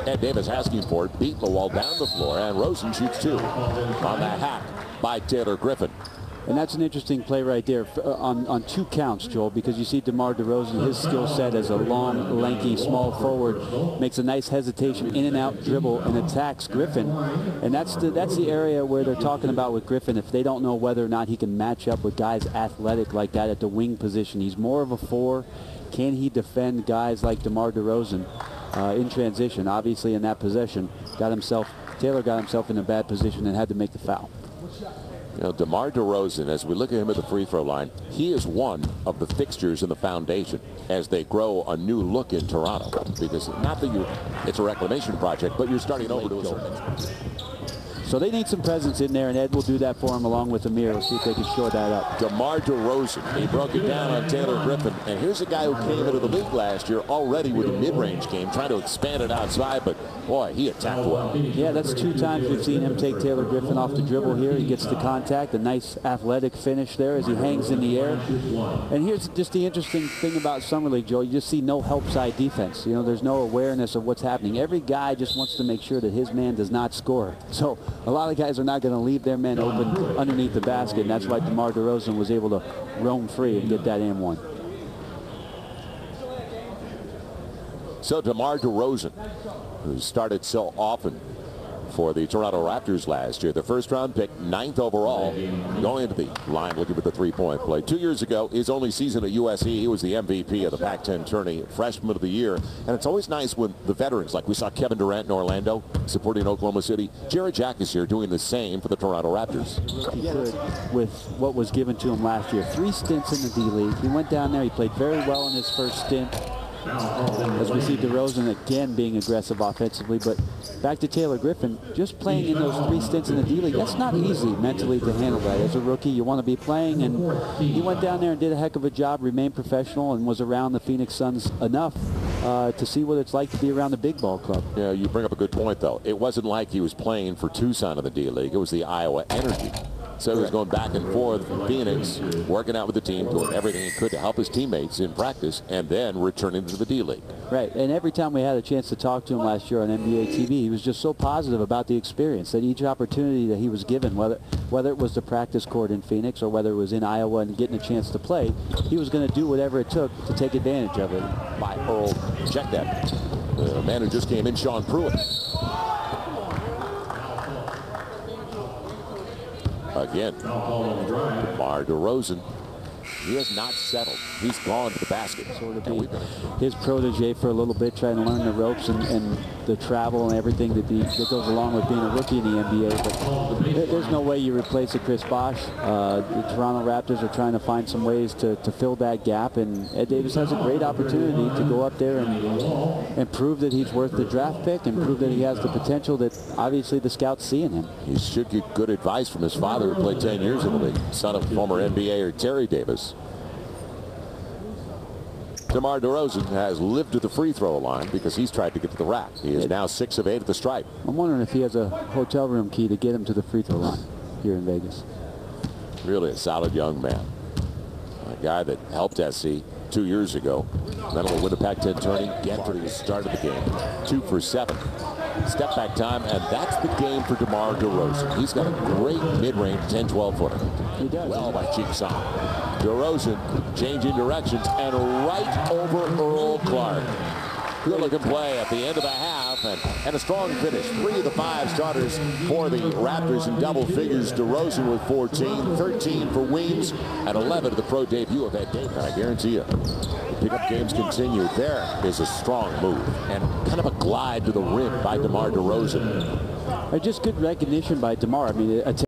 Ed Davis asking for it, beat the wall down the floor, and Rosen shoots 2 on the hack by Taylor Griffin. And that's an interesting play right there on 2 counts, Joel, because you see Demar DeRozan, his skill set as a long, lanky, small forward, makes a nice hesitation, in and out dribble, and attacks Griffin. And that's the area where they're talking about with Griffin, if they don't know whether or not he can match up with guys athletic like that at the wing position. He's more of a 4. Can he defend guys like Demar DeRozan in transition? Obviously, in that possession, Taylor got himself in a bad position and had to make the foul. You know, Demar DeRozan, as we look at him at the free throw line, he is one of the fixtures in the foundation as they grow a new look in Toronto. Because not that it's a reclamation project, but you're starting over to a certain extent. So they need some presence in there, and Ed will do that for him along with Amir. We'll see if they can shore that up. Demar DeRozan, he broke it down on Taylor Griffin. And here's a guy who came into the league last year already with a mid-range game, trying to expand it outside, but boy, he attacked well. Yeah, that's 2 times we've seen him take Taylor Griffin off the dribble here. He gets the contact, a nice athletic finish there as he hangs in the air. And here's just the interesting thing about Summer League, Joe. You just see no help side defense. You know, there's no awareness of what's happening. Every guy just wants to make sure that his man does not score. So a lot of guys are not going to leave their men open underneath the basket, and that's why Demar DeRozan was able to roam free and get that and one. So DeMar DeRozan, who started so often for the Toronto Raptors last year, the first-round pick, 9th overall, going into the line looking for the three-point play. 2 years ago, his only season at USC, he was the MVP of the Pac-10 tourney, freshman of the year. And it's always nice when the veterans, like we saw Kevin Durant in Orlando, supporting Oklahoma City. Jared Jack is here doing the same for the Toronto Raptors. With what was given to him last year. 3 stints in the D-League. He went down there. He played very well in his first stint. As we see DeRozan again being aggressive offensively, but back to Taylor Griffin, just playing in those 3 stints in the D-League, that's not easy mentally to handle that. As a rookie, you want to be playing, and he went down there and did a heck of a job, remained professional, and was around the Phoenix Suns enough to see what it's like to be around the big ball club. Yeah, you bring up a good point, though. It wasn't like he was playing for Tucson in the D-League. It was the Iowa Energy. So he was going back and forth from Phoenix, working out with the team, doing everything he could to help his teammates in practice, and then returning to the D-League. Right, and every time we had a chance to talk to him last year on NBA TV, he was just so positive about the experience, that each opportunity that he was given, whether it was the practice court in Phoenix or whether it was in Iowa and getting a chance to play, he was going to do whatever it took to take advantage of it. By Earl, check that. The man who just came in, Sean Pruitt. Again, DeMar DeRozan, he has not settled. He's gone to the basket. Sort of be his protege for a little bit, trying to learn the ropes and the travel and everything that goes along with being a rookie in the NBA. But there's no way you replace a Chris Bosh. The Toronto Raptors are trying to find some ways to fill that gap, and Ed Davis has a great opportunity to go up there and prove that he's worth the draft pick and prove that he has the potential that obviously the scouts see in him. He should get good advice from his father, who played 10 years in the league, son of former NBAer Terry Davis. DeMar DeRozan has lived at the free throw line because he's tried to get to the rack. He is now 6 of 8 at the stripe. I'm wondering if he has a hotel room key to get him to the free throw line here in Vegas. Really a solid young man. A guy that helped SC 2 years ago. Not only win the Pac-10 tourney, get to the start of the game. 2 for 7. Step back time, and that's the game for DeMar DeRozan. He's got a great mid-range 10-12 footer. He does. Well by Cheek Song. DeRozan changing directions and right over Earl Clark. Good looking play at the end of the half, and a strong finish. 3 of the 5 starters for the Raptors in double figures. DeRozan with 14, 13 for Weems, and 11 to the pro debut of Ed Davis. I guarantee you, the pickup games continue. There is a strong move and kind of a glide to the rim by DeMar DeRozan. Just good recognition by DeMar. I mean,